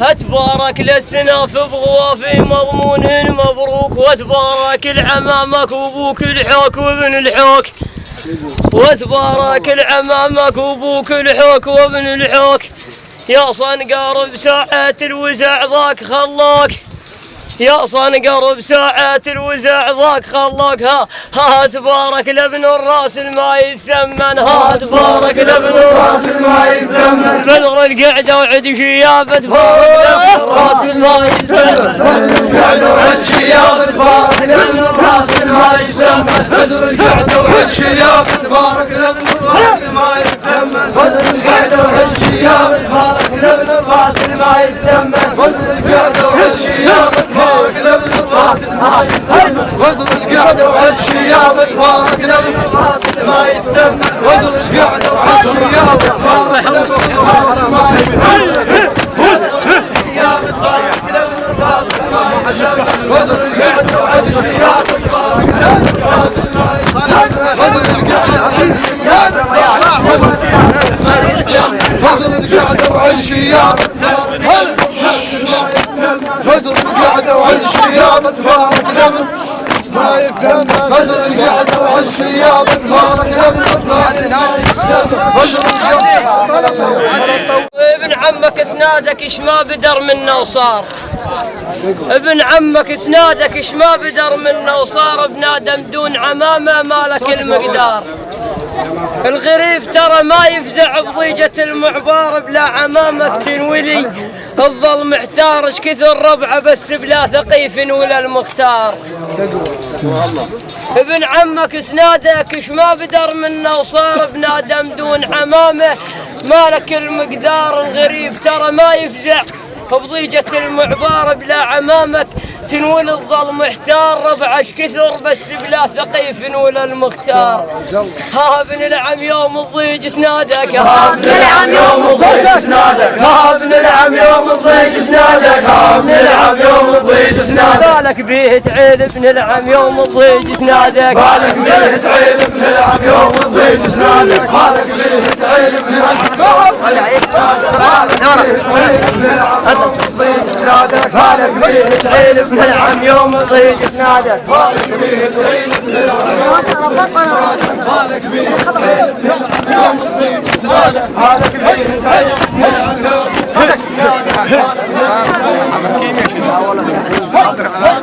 تبارك للسناف بغوافي مضمون مبروك، وتبارك لعمامك وابوك الحوك وابن الحوك، وتبارك لعمامك وابوك الحوك وابن الحوك. يا صنقر بساعة الوزع ذاك خلاك، يا صنقر بساعة الوزع ذاك خلاك. ها تبارك لابن الراس ما يثمن، ها تبارك لابن الراس ما يثمن. بدر القعدة وعد شيابة تبارك لابن الراس ما يثمن، بدر القعدة وعد شيابة تبارك لابن الراس ما يثمن، بدر القعدة وعد شيابة تبارك لابن الراس ما يثمن، بدر القعدة وعد شيابة تبارك لابن الراس ما يثمن، بدر القعدة وعد شيابة تبارك لابن الراس ما يثمن، وزر القعدة وعد شيابة تبارك لابن الراس ما يثمن، وزر القعدة وعد شيابة تبارك لابن الراس ما يثمن، وزر القعدة وعد شيابة تبارك لابن الراس ما يثمن، وزر القعدة وعد شيابة وزر القعدة وعد شيابة تبارك لابن ما يفهم، وزر القعدة وعد شيابة تبارك لابن الراس وزر القعدة. ابن عمك اسنادك ايش ما بدر منه وصار، ابن عمك اسنادك ايش ما بدر منه وصار، بنادم دون عمامه مالك المقدار. الغريب ترى ما يفزع بضيجة المعبار، بلا عمامك تنولي الظل محتار. اش كثر ربعه بس بلا ثقيف ولا المختار. ابن عمك اسنادك اش ما بدر منه وصار، بنادم دون عمامه مالك المقدار. الغريب ترى ما يفزع بضيجة المعبار، بلا عمامك تنول الظل محتار. ربعش كثر بس بلا ثقيف ولا المختار. ها ابن العم يوم الضيج سنادك، ها ابن العم يوم الضيج سنادك، ها ابن العم يوم الضيج سنادك، ها ابن العم يوم الضيج سنادك. بالك بيه تعيل ابن العم يوم الضيج سنادك، بالك بيه تعيل ابن العم يوم الضيج سنادك، بالك بيه تعيل ابن العم يوم الضيج سنادك، بالك بيه تعيل ابن العم يوم الضيج سنادك، بالك بيه تعيل ابن العم بالك بيه تعيل يوم الضيج سنادك، بالك بيه تعيل ابن العم يوم الضيج سنادك.